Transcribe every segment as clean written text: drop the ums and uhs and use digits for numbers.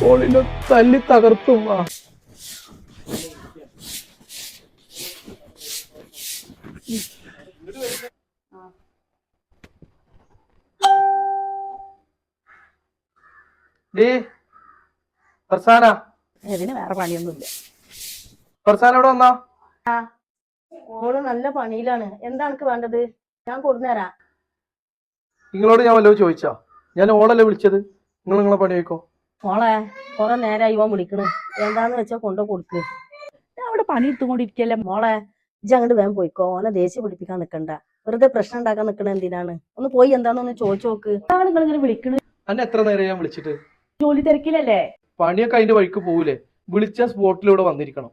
ഓളിനെ തല്ലി തകർത്തും ഇതിന് വേറെ പണിയൊന്നുമില്ല. ഫർസാന ഇവിടെ വന്നാ? ഓള് നല്ല പണിയിലാണ്. എന്താ എനിക്ക് വേണ്ടത്? ഞാൻ കൊടുന്നേരാ. നിങ്ങളോട് ഞാൻ വല്ലതും ചോദിച്ചാ? ഞാൻ ഓളല്ലേ വിളിച്ചത്. നിങ്ങളെ പണി വെക്കോ? മോളെ കൊറേ നേരമായി ഇവൻ വിളിക്കണ്. എന്താന്ന് വെച്ചാ കൊണ്ടു കൊടുക്ക്. ഞാൻ അവിടെ പണി എടുത്തുകൊണ്ടിരിക്കല്ലേ. മോളെ ഇജ്ജ് അങ്ങോട്ട് വേഗം പോയിക്കോ. ഓനെ ദേഷ്യം പിടിപ്പിക്കാൻ നിക്കണ്ട. വെറുതെ പ്രശ്നം ഉണ്ടാക്കാൻ നിക്കണ എന്തിനാണ്? ഒന്ന് പോയി എന്താന്നൊന്ന് ചോദിച്ചു നോക്ക്. എന്താണ് നിങ്ങൾ ഇങ്ങനെ വിളിക്കണ്? അന്നെ എത്ര നേരം ഞാൻ വിളിച്ചിട്ട്? ജോലി തിരക്കിലല്ലേ? പണിയൊക്കെ അതിന്റെ വഴിക്ക് പോകൂലേ? വിളിച്ച സ്പോട്ടിലൂടെ വന്നിരിക്കണം.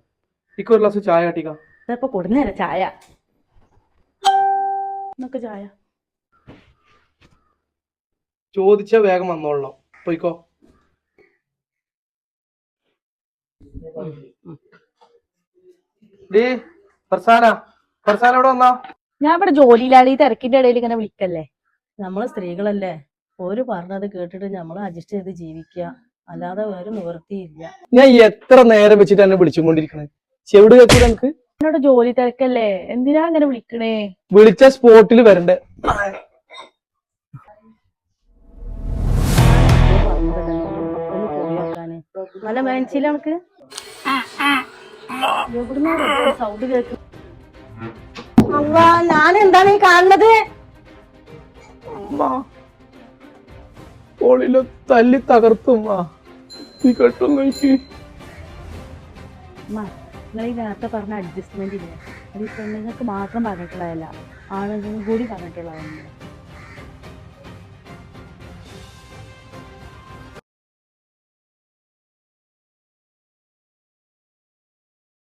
ഒരു ഗ്ലാസ് ചായ കാട്ടിക്കാം. ഇപ്പൊ കൊടുന്നേരാ ചായ. എന്നൊക്കെ ചായ ചോദിച്ച വേഗം വന്നോളണം. പോയിക്കോ. ഫർസാന ഇവിടെ വന്നാ? ഞാൻ ഇവിടെ ജോലിയിലാണ്. ഈ തിരക്കിന്റെ ഇടയിൽ ഇങ്ങനെ വിളിക്കല്ലേ. നമ്മള് സ്ത്രീകളല്ലേ, ഓര് പറഞ്ഞത് കേട്ടിട്ട് നമ്മൾ അഡ്ജസ്റ്റ് ചെയ്ത് ജീവിക്കുക, അല്ലാതെ വേറെ നിവൃത്തിയില്ല. ഞാൻ എത്ര നേരം വെച്ചിട്ട് എന്നെ വിളിച്ചുകൊണ്ടിരിക്കണേ? ചെവിട് കേൾക്കൂല എനിക്ക്? എന്നോട് ജോലി തിരക്കല്ലേ, എന്തിനാ അങ്ങനെ വിളിക്കണേ? വിളിച്ച സ്പോട്ടിൽ വരണ്ടേ? ഒന്ന് പൊടിയാക്കാന് നല്ല മേൻച്ചില്ല നമുക്ക്. എവിടുന്നാ സൗണ്ട് കേക്ക്? ഞാൻ എന്താണ് ഈ കാണുന്നത്? ഓളിനെ തല്ലി തകർത്തും കേട്ടൊന്നും എനിക്ക്. നിങ്ങൾ ഈ നേരത്തെ പറഞ്ഞ അഡ്ജസ്റ്റ്മെന്റ് ഇല്ലേ, അത് പെണ്ണുങ്ങൾക്ക് മാത്രം പറഞ്ഞിട്ടുള്ളതല്ല, ആണുങ്ങളും കൂടി പറഞ്ഞിട്ടുള്ളതാണ്.